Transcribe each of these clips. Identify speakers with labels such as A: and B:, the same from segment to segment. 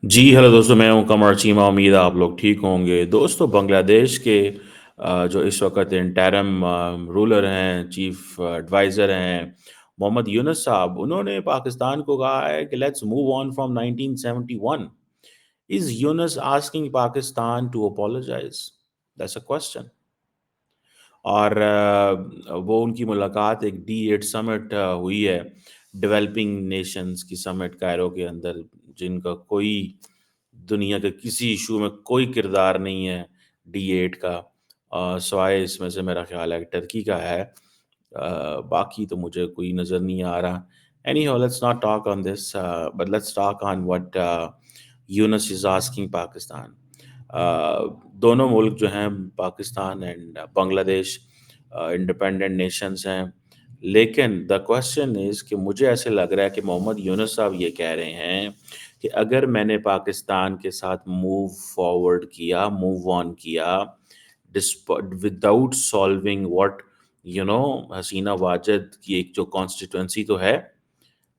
A: जी, hello दोस्तों, मैं हूँ कमर चीमा। उम्मीद है आप लोग ठीक होंगे। दोस्तों, बांग्लादेश के जो इस वक़्त इंटरिम रूलर हैं, चीफ़ एडवाइज़र हैं, मोहम्मद यूनुस साहब, उन्होंने पाकिस्तान को कहा है कि let's move on from 1971। Is Yunus asking Pakistan to apologise? That's a question. और वो उनकी मुलाकात एक डी8 समिट हुई है, डेवलपिंग नेशंस की समिट कायरो के अंदर, जिनका कोई दुनिया के किसी इशू में कोई किरदार नहीं है डी8 का, सिवाय इसमें से मेरा ख्याल है कि टर्की का है। बाकी तो मुझे कोई नज़र नहीं आ रहा। Anyhow, let's not talk on this, but let's talk on what Yunus is asking Pakistan. दोनों मुल्क जो हैं, Pakistan and Bangladesh, independent Nations हैं। लेकिन द क्वेश्चन इज़ कि मुझे ऐसे लग रहा है कि मोहम्मद यूनुस साहब ये कह रहे हैं कि अगर मैंने पाकिस्तान के साथ मूव फॉरवर्ड किया, मूव ऑन किया, विदाउट सॉल्विंग व्हाट हसीना वाजद की एक जो कॉन्स्टिट्यूंसी तो है,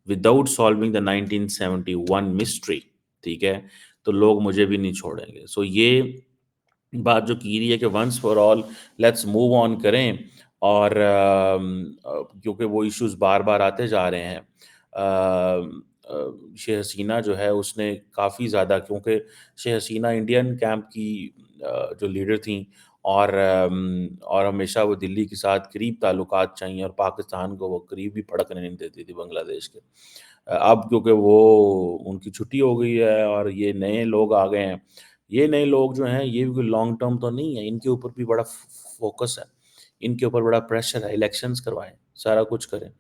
A: विदाउट सॉल्विंग द 1971 मिस्ट्री, ठीक है, तो लोग मुझे भी नहीं छोड़ेंगे। सो ये बात जो की रही है कि once for all let's move on करें, और क्योंकि वो इश्यूज बार बार आते जा रहे हैं। शेख हसीना जो है उसने काफ़ी ज़्यादा, क्योंकि शेख हसीना इंडियन कैंप की जो लीडर थी, और हमेशा वो दिल्ली के साथ करीब ताल्लुकात चाहिए, और पाकिस्तान को वो करीब भी फड़कने नहीं देती थी बांग्लादेश के। अब क्योंकि वो उनकी छुट्टी हो गई है और ये नए लोग आ गए हैं, ये नए लोग जो हैं ये भी कोई लॉन्ग टर्म तो नहीं है, इनके ऊपर भी बड़ा फोकस है, इनके ऊपर बड़ा प्रेशर है, इलेक्शंस करवाएं, सारा कुछ करें।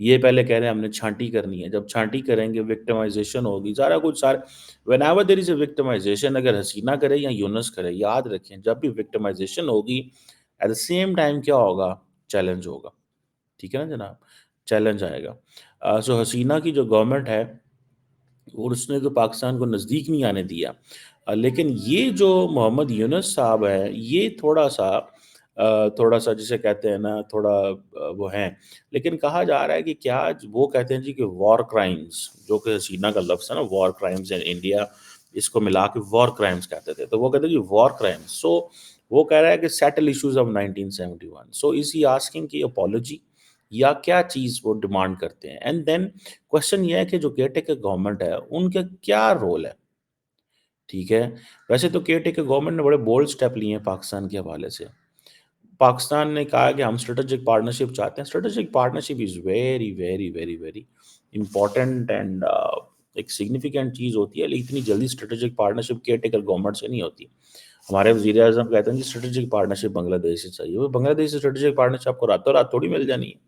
A: ये पहले कह रहे हैं हमने छांटी करनी है, जब छांटी करेंगे विक्टिमाइजेशन होगी, सारा कुछ सारे whenever there is a victimisation, अगर हसीना करे या यूनुस करे, याद रखें जब भी विक्टिमाइजेशन होगी, एट द सेम टाइम क्या होगा, चैलेंज होगा। ठीक है ना जनाब, चैलेंज आएगा। सो हसीना की जो गवर्नमेंट है, और उसने तो पाकिस्तान को नज़दीक नहीं आने दिया। लेकिन ये जो मोहम्मद यूनुस साहब हैं, ये थोड़ा-सा जिसे कहते हैं ना, थोड़ा वो हैं। लेकिन कहा जा रहा है कि क्या वो कहते हैं जी कि वॉर क्राइम्स, जो कि हसीना का लफ्ज़ है ना, वॉर क्राइम्स इन इंडिया, इसको मिला के वॉर क्राइम्स कहते थे। तो वो कहते हैं कि वॉर क्राइम्स। सो वो कह रहा है कि settle issues of 1971। So is he asking की अपॉलजी, या क्या चीज़ वो डिमांड करते हैं? एंड देन क्वेश्चन ये है कि जो केयरटेकर गवर्नमेंट है, उनका क्या रोल है? ठीक है? वैसे तो केयरटेकर गवर्नमेंट ने बड़े बोल्ड स्टेप लिए हैं पाकिस्तान के हवाले से। पाकिस्तान ने कहा है कि हम स्ट्रेटेजिक पार्टनरशिप चाहते हैं। Strategic partnership is very, very, very, very important and एक सिग्निफिकेंट चीज़ होती है, लेकिन इतनी जल्दी स्ट्रेटेजिक पार्टनरशिप केयरटेकर गवर्नमेंट से नहीं होती। हमारे वज़ीर-ए-आज़म कहते हैं जी स्ट्रेटेजिक पार्टनरशिप बांग्लादेश से चाहिए। वो बांग्लादेश से स्ट्रेटेजिक पार्टनरशिप आपको रातों-रात थोड़ी मिल जानी है।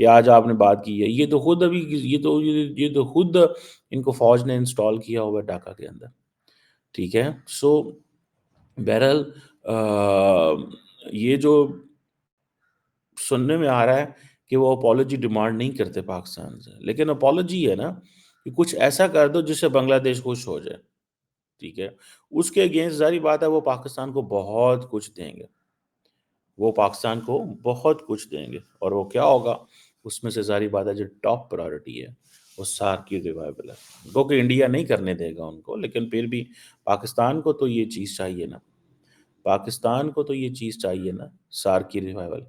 A: कि आज आपने बात की है। ये तो खुद इनको फ़ौज ने इंस्टॉल किया हुआ है ढाका के अंदर, ठीक है? सो बहरहाल ये जो सुनने में आ रहा है कि वो अपोलॉजी डिमांड नहीं करते पाकिस्तान से, लेकिन अपोलॉजी है ना कि कुछ ऐसा कर दो जिससे बांग्लादेश खुश हो जाए, ठीक है? उसके अगेंस्ट ज़ाहिर बात है वो पाकिस्तान को बहुत कुछ देंगे। वो पाकिस्तान को बहुत कुछ देंगे, और वो क्या होगा, उसमें से ज़ाहिर बात है जो टॉप प्रायोरिटी है, वो सार्क की रिवाइवल है। वो कि इंडिया नहीं करने देगा उनको, लेकिन फिर भी पाकिस्तान को तो ये चीज़ चाहिए ना, पाकिस्तान को तो ये चीज़ चाहिए ना, सार्क की रिवाइवल।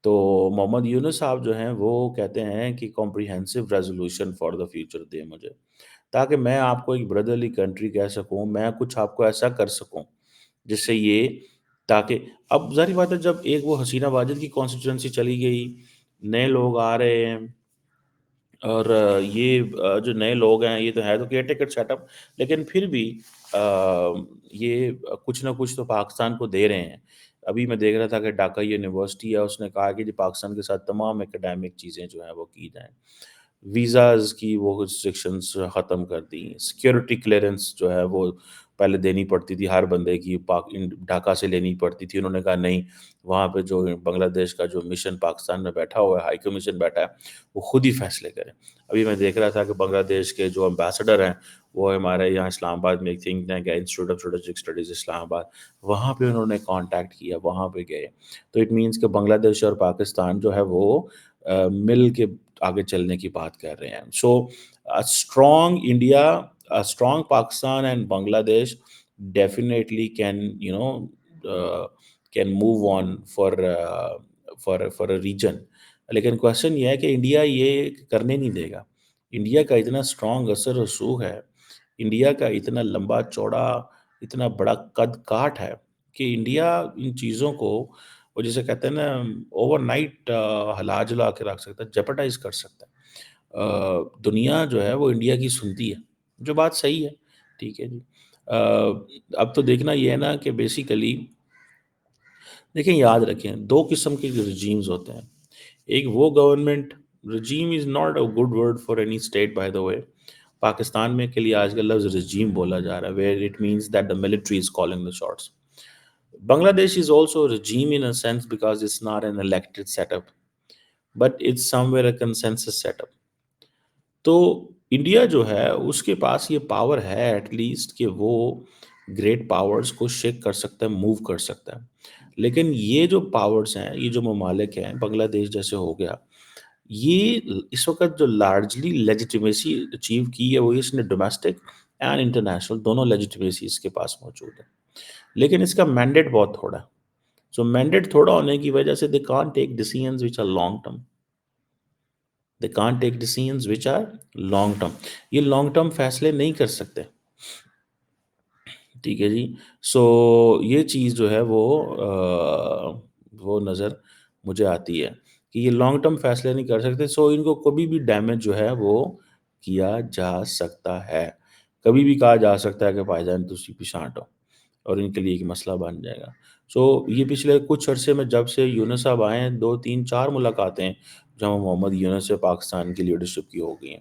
A: तो मोहम्मद यूनुस साहब जो हैं वो कहते हैं कि comprehensive resolution for the future दें मुझे, ताकि मैं आपको एक ब्रदरली कंट्री कह सकूँ, मैं कुछ आपको ऐसा कर सकूँ, जिससे ये, ताकि अब ज़ाहिर बात है जब एक वो हसीना वाजिद की कॉन्स्टिट्यूएंसी चली गई, नए लोग आ रहे हैं, और जो नए लोग हैं, ये तो है तो केयरटेकर सेटअप, लेकिन फिर भी ये कुछ ना कुछ तो पाकिस्तान को दे रहे हैं। अभी मैं देख रहा था कि ढाका यूनिवर्सिटी है, उसने कहा कि जी पाकिस्तान के साथ तमाम एकेडमिक चीज़ें जो हैं वो की जाएँ। वीज़ाज़ की वो रिस्ट्रिक्शंस ख़त्म कर दी। सिक्योरिटी क्लीयरेंस जो है वो पहले देनी पड़ती थी हर बंदे की, ढाका से लेनी पड़ती थी। उन्होंने कहा नहीं, वहाँ पे जो बांग्लादेश का जो मिशन पाकिस्तान में बैठा हुआ है, हाई कमीशन बैठा है, वो खुद ही फैसले करें। अभी मैं देख रहा था कि बांग्लादेश के जो एम्बेसडर हैं, वो हमारे यहाँ इस्लामाबाद में एक थिंक टैंक है, institute of strategic studies Islamabad, वहाँ पे उन्होंने कॉन्टैक्ट किया, वहाँ पे गए। तो इट मीन्स कि बांग्लादेश और पाकिस्तान जो है वो मिल के आगे चलने की बात कर रहे हैं। So strong India a strong Pakistan and Bangladesh definitely can, uh, can move on for a region. لیکن کوشچن یہ ہے کہ انڈیا یہ کرنے نہیں دے گا. انڈیا کا اتنا اسٹرانگ اثر رسوخ ہے، انڈیا کا اتنا لمبا چوڑا، اتنا بڑا قد کاٹ ہے کہ انڈیا ان چیزوں کو، وہ جسے کہتے ہیں نا، اوور نائٹ ہلا جلا کے رکھ سکتا ہے، جیپٹائز کر سکتا ہے. دنیا جو ہے وہ انڈیا کی سنتی ہے، جو بات صحیح ہے. ٹھیک ہے جی. اب تو دیکھنا یہ ہے نا کہ بیسیکلی دیکھیں، یاد رکھیں، دو قسم کے رجیمز ہوتے ہیں. ایک وہ government, regime is not a good word for any state by the way. Pakistan میں کے لیے آج کل لفظ رجیم بولا جا رہا ہے، where it means that the military is calling the shots. Bangladesh is also a regime in a sense because it's not an elected setup, but it's somewhere a consensus setup. تو انڈیا جو ہے اس کے پاس یہ power ہے at least کہ وہ great powers کو shake کر سکتا ہے، موو کر سکتا ہے. لیکن یہ جو پاورز ہیں، یہ جو ممالک ہیں، بنگلہ دیش جیسے ہو گیا، یہ اس وقت جو لارجلی لیجیٹیمیسی اچیو کی ہے وہ اس نے ڈومیسٹک اینڈ انٹرنیشنل دونوں لیجیٹیمیسی اس کے پاس موجود ہے. لیکن اس کا مینڈیٹ بہت تھوڑا ہے. سو مینڈیٹ تھوڑا ہونے کی وجہ سے they can't take decisions which are long term. They can't take decisions which are long term. یہ لانگ ٹرم فیصلے نہیں کر سکتے. ٹھیک ہے جی. سو یہ چیز جو ہے وہ نظر مجھے آتی ہے کہ یہ لانگ ٹرم فیصلے نہیں کر سکتے. سو ان کو کبھی بھی ڈیمیج جو ہے وہ کیا جا سکتا ہے. کبھی بھی کہا جا سکتا ہے کہ بھائی جان تسی پیچھے ہٹو، اور ان کے لیے ایک مسئلہ بن جائے گا. سو یہ پچھلے کچھ عرصے میں جب سے یونس صاحب آئے ہیں، 2 3 4 ملاقاتیں جہاں محمد یونس سے پاکستان کی لیڈرشپ کی ہو گئی ہیں،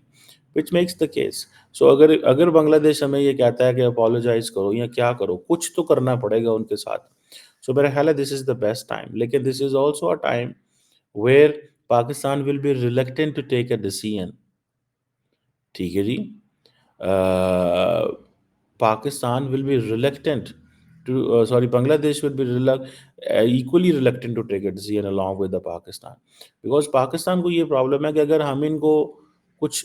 A: وچ میکس دا کیس. سو اگر بنگلہ دیش ہمیں یہ کہتا ہے کہ اپالوجائز کرو یا کیا کرو، کچھ تو کرنا پڑے گا ان کے ساتھ. سو میرا خیال ہے دس از دا بیسٹ ٹائم. لیکن this is also a time where Pakistan will be reluctant to take a decision. ٹھیک ہے جی. Pakistan will be reluctant to sorry Bangladesh will be equally reluctant to take a decision along with the Pakistan, because Pakistan کو یہ problem ہے کہ اگر ہم ان کو کچھ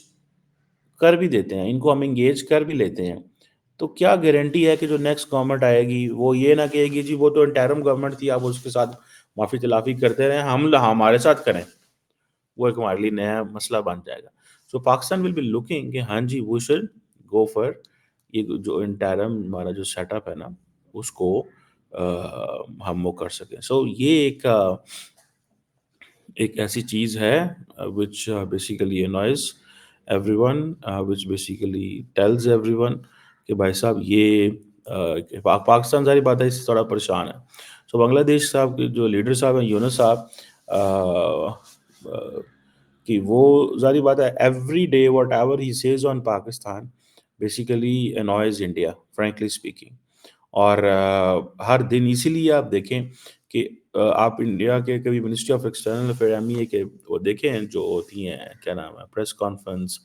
A: کر بھی دیتے ہیں، ان کو ہم انگیج کر بھی لیتے ہیں، تو کیا گارنٹی ہے کہ جو نیکسٹ گورنمنٹ آئے گی وہ یہ نہ کہے گی جی وہ تو انٹرم گورنمنٹ تھی، آپ اس کے ساتھ معافی تلافی کرتے رہیں، ہم ہمارے ساتھ کریں. وہ ایک ہمارے لیے نیا مسئلہ بن جائے گا. سو پاکستان ول بی لوکنگ کہ ہاں جی وی شوڈ گو فار یہ جو انٹرم ہمارا جو سیٹ اپ ہے نا، اس کو ہم وہ کر سکیں. سو یہ ایک ایسی چیز ہے which basically annoys everyone, which basically tells everyone کہ بھائی صاحب یہ پاکستان ظاہری بات ہے اس سے تھوڑا پریشان ہے. سو بنگلہ دیش صاحب کے جو لیڈر صاحب ہیں، یونس صاحب، کہ وہ ظاہری بات ہے every day whatever he says on Pakistan basically invokes India, frankly speaking. اور ہر دن اسی لیے آپ دیکھیں کہ آپ انڈیا کے کبھی منسٹری آف ایکسٹرنل افیئر ایم کے وہ دیکھیں جو ہوتی ہیں کیا نام ہے پریس کانفرنس،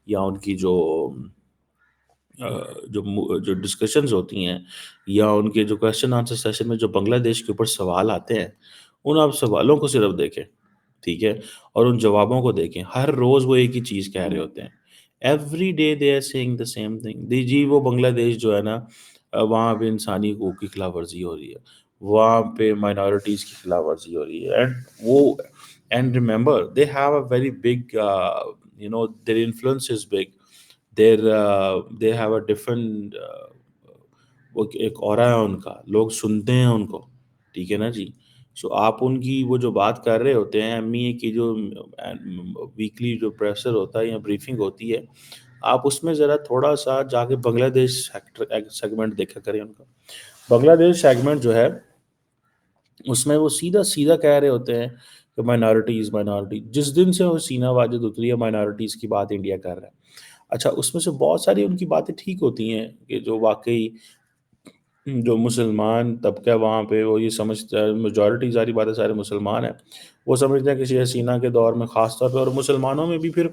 A: یا ان کی جو ڈسکشنز ہوتی ہیں، یا ان کے جو کویشچن آنسر سیشن میں جو بنگلہ دیش کے اوپر سوال آتے ہیں، ان آپ سوالوں کو صرف دیکھیں. ٹھیک ہے. اور ان جوابوں کو دیکھیں. ہر روز وہ ایک ہی چیز کہہ رہے ہوتے ہیں. Every day they are seeing the same thing. جی وہ بنگلہ دیش جو ہے نا، وہاں پہ انسانی حقوق کی خلاف ورزی ہو رہی ہے، وہاں پہ مائنورٹیز کی خلاف ورزی ہو رہی ہے. And remember they have a very big there influence is big. They have a different, وہ ایک اورا ہے ان کا، لوگ سنتے ہیں ان کو. ٹھیک ہے نا جی. سو آپ ان کی وہ جو بات کر رہے ہوتے ہیں، ایم ای کی جو ویکلی جو پریسر ہوتا ہے یا بریفنگ ہوتی ہے، آپ اس میں ذرا تھوڑا سا جا کے بنگلہ دیش سیگمنٹ دیکھا کریں ان کا. بنگلہ دیش سیگمنٹ جو ہے اس میں وہ سیدھا سیدھا کہہ رہے ہوتے ہیں کہ مائنارٹی. جس دن سے وہ سینہ واجد اتری ہے مائنارٹیز کی بات انڈیا کر رہا ہے. اچھا اس میں سے بہت ساری ان کی باتیں ٹھیک ہوتی ہیں کہ جو واقعی جو مسلمان طبقہ وہاں پہ وہ یہ سمجھتا ہے، میجورٹی ظاہری بات ہے سارے مسلمان ہیں، وہ سمجھتے ہیں کسی حسینہ کے دور میں خاص طور پہ، اور مسلمانوں میں بھی پھر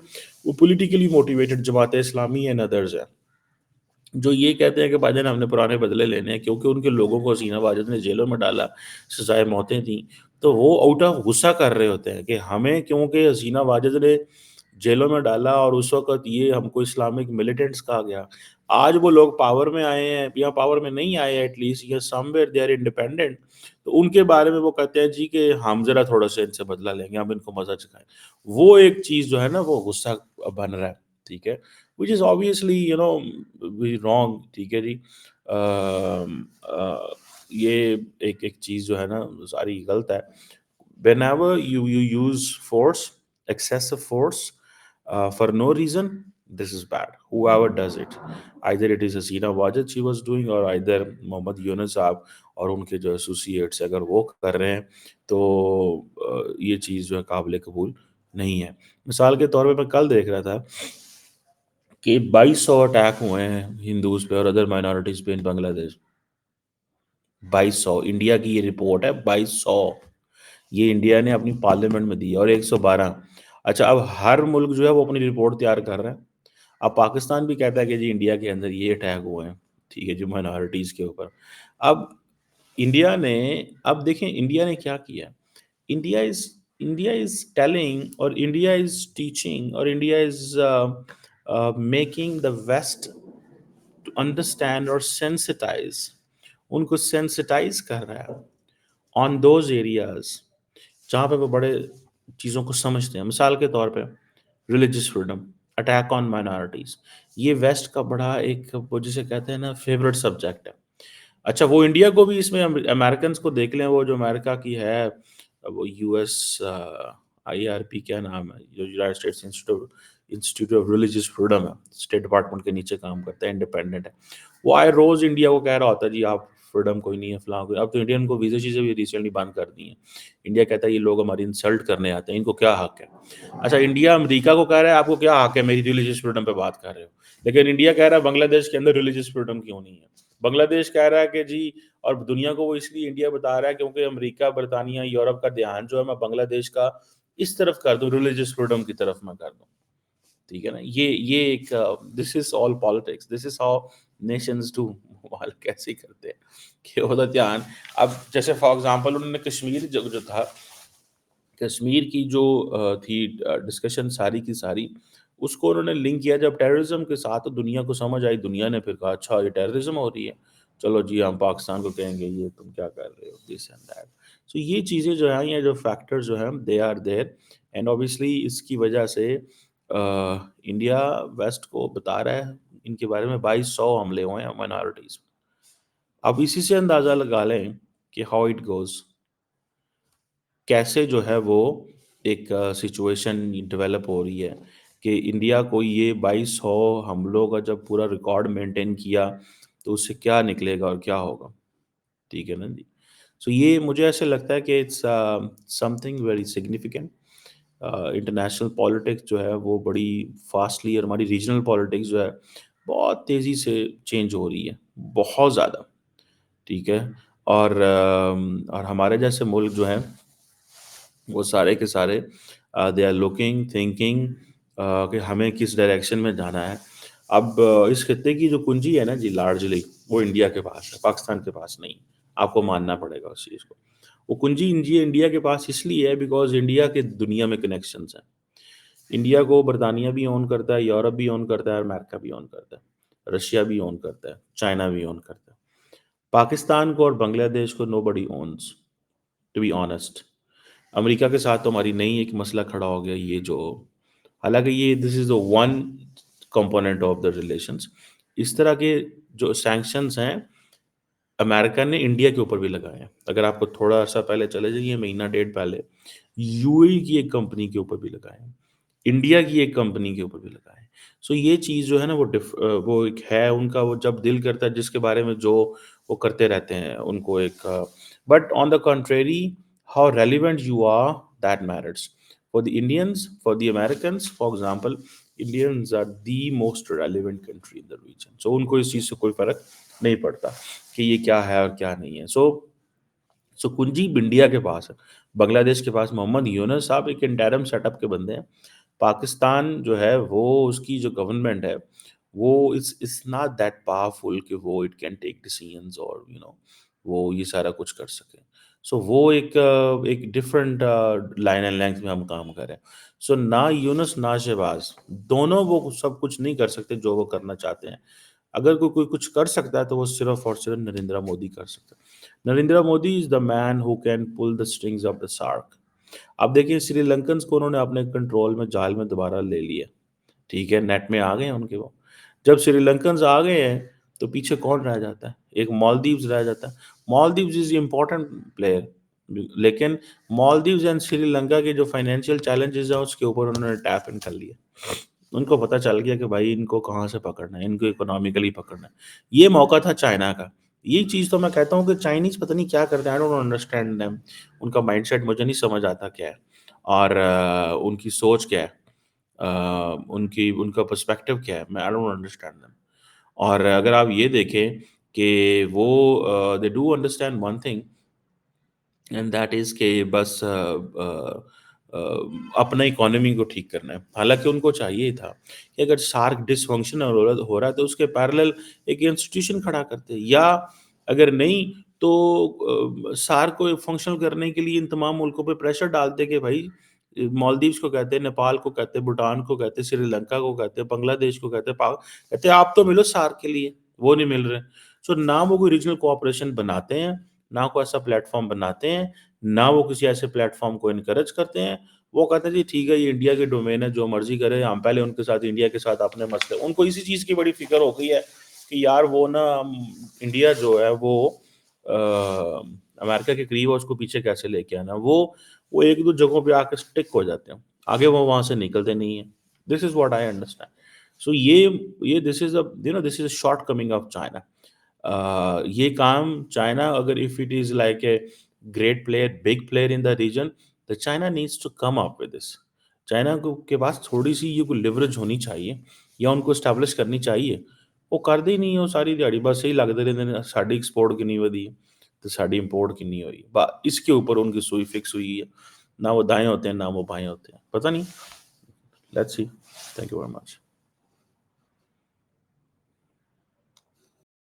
A: وہ politically motivated Jamaat Islami and others ہیں جو یہ کہتے ہیں کہ بھائی جان ہم نے پرانے بدلے لینے ہیں، کیونکہ ان کے لوگوں کو حسینہ واجد نے جیلوں میں ڈالا، سزائے موتیں تھیں. تو وہ آؤٹ آف غصہ کر رہے ہوتے ہیں کہ ہمیں کیونکہ حسینہ واجد نے जेलों में डाला और उस वक़्त ये हमको इस्लामिक मिलिटेंट्स कहा गया। आज वो लोग पावर में आए हैं या पावर में नहीं आए हैं, एटलीस्ट या समवेयर दे आर इंडिपेंडेंट, तो उनके बारे में वो कहते हैं जी कि हम ज़रा थोड़ा-सा इनसे बदला लेंगे, हम इनको मज़ा चखाएँ। वो एक चीज़ जो है ना वो गुस्सा बन रहा है, ठीक है? Which is obviously way wrong, ठीक है जी। ये एक एक चीज़ जो है ना सारी गलत है। Whenever you use force, excessive force, for no reason, this is bad. Whoever does it, either it is Hasina Wajid she was doing, or either Mohammad Yunus साहब और उनके जो एसोसिएट्स अगर वो कर रहे हैं, तो ये चीज़ जो है काबिल कबूल नहीं है। मिसाल के तौर पे मैं कल देख रहा था कि 2200 अटैक हुए हैं हिंदूज पे और अदर माइनॉरिटीज पे इन बांग्लादेश। 2200, इंडिया की ये रिपोर्ट है, 2200। ये इंडिया ने अपनी पार्लियामेंट में दी है, और 112। अच्छा, अब हर मुल्क जो है वो अपनी रिपोर्ट तैयार कर रहा है। अब पाकिस्तान भी कहता है कि जी इंडिया के अंदर ये अटैक हुए हैं, ठीक है, जो माइनॉरिटीज़ के ऊपर। अब इंडिया ने अब देखें इंडिया ने क्या किया। India is India is telling, और इंडिया इज़ टीचिंग, और India is making the West to understand और सेंसिटाइज़, उनको सेंसिटाइज़ कर रहा है ऑन दोज़ एरियाज़ जहाँ पे वो बड़े चीज़ों को समझते हैं। मिसाल के तौर पे religious freedom, attack on minorities, ये वेस्ट का बड़ा एक वो जिसे कहते हैं ना फ़ेवरेट सब्जेक्ट है। अच्छा, वो इंडिया को भी इसमें अमेरिकन्स को देख लें, वो जो अमेरिका की है, वो यूएस आईआरपी क्या नाम है, जो United states institute of religious freedom है, स्टेट डिपार्टमेंट के नीचे काम करता है, इंडिपेंडेंट है। वो आए रोज़ इंडिया को कह रहा होता है जी आप फ्रीडम कोई नहीं है, फलां कोई। अब तो इंडियन को वीज़ा चीज़ें भी रिसेंटली बंद कर दी हैं। इंडिया कहता है ये लोग हमारी इंसल्ट करने आते हैं, इनको क्या हक है। अच्छा, इंडिया अमेरिका को कह रहा है आपको क्या हक है मेरी रिलीजियस फ्रीडम पे बात कर रहे हो। लेकिन इंडिया कह रहा है बांग्लादेश के अंदर रिलीजियस फ्रीडम क्यों नहीं है। बांग्लादेश कह रहा है कि जी, और दुनिया को वो इसलिए इंडिया बता रहा है क्योंकि अमेरिका, बर्तानिया, यूरोप का ध्यान जो है मैं बांग्लादेश का इस तरफ कर दूं, रिलीजियस फ्रीडम की तरफ मैं कर दूं। ठीक है ना, ये एक this is all politics, this is how Nations do. वाल कैसे ही करते हैं कि होता ध्यान। अब जैसे फॉर एग्जांपल उन्होंने कश्मीर जो जो था, कश्मीर की जो थी डिस्कशन सारी की सारी, उसको उन्होंने लिंक किया जब टेररिज्म के साथ, तो दुनिया को समझ आई, दुनिया ने फिर कहा अच्छा ये टेररिज्म हो रही है, चलो जी हम पाकिस्तान को कहेंगे ये तुम क्या कर रहे हो, दिस एंड दैट। सो ये चीज़ें जो हैं, ये जो फैक्टर्स जो हैं, they are there, and obviously इसकी वजह से इंडिया वेस्ट को बता रहा है इनके बारे में 2200 हमले हुए हैं माइनॉरिटीज़। अब इसी से अंदाज़ा लगा लें कि हाउ इट गोज़, कैसे जो है वो एक सिचुएशन डेवलप हो रही है कि इंडिया को ये 2200 हमलों का जब पूरा रिकॉर्ड मेंटेन किया, तो उससे क्या निकलेगा और क्या होगा, ठीक है ना जी। सो ये मुझे ऐसे लगता है कि it's something very significant. International politics जो है वो बड़ी फास्टली, और हमारी रीजनल पॉलिटिक्स जो है बहुत तेज़ी से चेंज हो रही है, बहुत ज़्यादा, ठीक है। और हमारे जैसे मुल्क जो हैं वो सारे के सारे दे आर लुकिंग, थिंकिंग कि हमें किस डायरेक्शन में जाना है। अब इस खित्ते की जो कुंजी है ना जी, लार्जली वो इंडिया के पास है, पाकिस्तान के पास नहीं। आपको मानना पड़ेगा उस चीज़ को। वो कुंजी इंडिया के पास इसलिए है बिकॉज़ इंडिया के दुनिया में कनेक्शंस हैं। इंडिया को बर्तानिया भी ओन करता है, यूरोप भी ओन करता है, और अमेरिका भी ओन करता है, रशिया भी ओन करता है, चाइना भी ओन करता है। पाकिस्तान को और बांग्लादेश को nobody owns, to be honest. America के साथ तो हमारी नई एक मसला खड़ा हो गया, ये जो, हालाँकि ये this is the one component of the relations. इस तरह के जो सैंक्शंस हैं, अमेरिका ने इंडिया के ऊपर भी लगाए हैं। अगर आपको थोड़ा-सा पहले चले जाइए, महीना डेढ़ पहले, यूएई की एक कंपनी के ऊपर भी लगाए हैं, इंडिया की एक कंपनी के ऊपर भी लगाए हैं। सो ये चीज़ जो है ना वो एक है उनका, वो जब दिल करता है जिसके बारे में जो वो करते रहते हैं, उनको एक but on the contrary, how relevant you are, that matters. For the Indians, for the Americans, for example, Indians are the most relevant country in the region. So उनको इस चीज़ से कोई फ़र्क नहीं पड़ता कि ये क्या है और क्या नहीं है। सो कुंजी इंडिया के पास है। बांग्लादेश के पास मोहम्मद यूनुस साहब एक इंटरिम सेटअप के बंदे हैं। पाकिस्तान जो है वो उसकी जो गवर्नमेंट है, वो इट्स नॉट दैट पावरफुल कि वो इट कैन टेक डिसीजंस और वो ये सारा कुछ कर सके। سو وہ ایک ڈفرینٹ لائن اینڈ لینتھ میں ہم کام کریں. سو نہ یونس نہ شہباز دونوں وہ سب کچھ نہیں کر سکتے جو وہ کرنا چاہتے ہیں. اگر کوئی کچھ کر سکتا ہے تو وہ صرف اور صرف نریندر مودی کر سکتا ہے. Narendra Modi is the man who can pull the strings of the SAARC. اب دیکھیں سری لنکنس کو انہوں نے اپنے کنٹرول میں جال میں دوبارہ لے لیا. ٹھیک ہے, نیٹ میں آ گئے ہیں ان کے وہ. جب سری لنکنز آ گئے ہیں تو پیچھے کون رہ جاتا ہے؟ ایک مالدیوز رہ جاتا ہے. مالدیوز از امپورٹنٹ پلیئر, لیکن مالدیوز اینڈ سری لنکا کے جو فائنینشیل چیلنجز ہیں اس کے اوپر انہوں نے ٹیپ ان کر لیا. ان کو پتہ چل گیا کہ بھائی ان کو کہاں سے پکڑنا ہے, ان کو اکنامیکلی پکڑنا ہے. یہ موقع تھا چائنا کا. یہی چیز تو میں کہتا ہوں کہ چائنیز پتہ نہیں کیا کرتے ہیں, آئی ڈونٹ انڈرسٹینڈ دیم. ان کا مائنڈ سیٹ مجھے نہیں سمجھ آتا کیا ہے, اور ان کی سوچ کیا ہے, ان کا پرسپیکٹو کیا ہے, میں آئی ڈونٹ انڈرسٹینڈ دیم. اور اگر آپ یہ دیکھیں کہ وہ they do understand one thing, and that is کہ بس اپنا اکانومی کو ٹھیک کرنا ہے. حالانکہ ان کو چاہیے تھا کہ اگر سارک ڈس فنکشن ہو رہا ہے تو اس کے پیرلل ایک انسٹیٹیوشن کھڑا کرتے, یا اگر نہیں تو سارک کو فنکشنل کرنے کے لیے ان تمام ملکوں پہ پریشر ڈالتے کہ بھائی مالدیوز کو کہتے ہیں, نیپال کو کہتے ہیں, بھوٹان کو کہتے ہیں, سری لنکا کو کہتے ہیں, بنگلہ دیش کو کہتے ہیں, کہتے ہیں آپ تو ملو سارک کے لیے, وہ نہیں مل رہے. سو نہ وہ کوئی ریجنل کوآپریشن بناتے ہیں, نہ کوئی ایسا پلیٹ فارم بناتے ہیں, نہ وہ کسی ایسے پلیٹ فارم کو انکریج کرتے ہیں. وہ کہتے ہیں جی ٹھیک ہے یہ انڈیا کے ڈومین ہے, جو مرضی کرے, ہم پہلے ان کے ساتھ انڈیا کے ساتھ اپنے مسئلے. ان کو اسی چیز کی بڑی فکر ہو گئی ہے کہ یار وہ نا انڈیا جو ہے وہ امریکہ کے قریب ہے, اس کو پیچھے کیسے لے کے آنا. وہ ایک دو جگہوں پہ آ کے اسٹک ہو جاتے ہیں, آگے وہ وہاں سے نکلتے نہیں ہیں. دس is what I understand. So یہ this is this is a shortcoming of China. یہ کام چائنا, اگر if it is like a great player, big player in the region, تو China needs to come up with this. China کے پاس تھوڑی سی یہ کوئی لیوریج ہونی چاہیے, یا ان کو اسٹیبلش کرنی چاہیے. وہ کرتے ہی نہیں ہو ساری دیہڑی, بس یہی لگتے رہتے ہیں ساڈی ایکسپورٹ کنی ودی ہے تو ساڈی امپورٹ کنی ہوئی, اس کے اوپر ان کی سوئی فکس ہوئی ہے. نہ وہ دائیں ہوتے ہیں نہ وہ بائیں ہوتے ہیں, پتہ نہیں. Let's see. Thank you very much.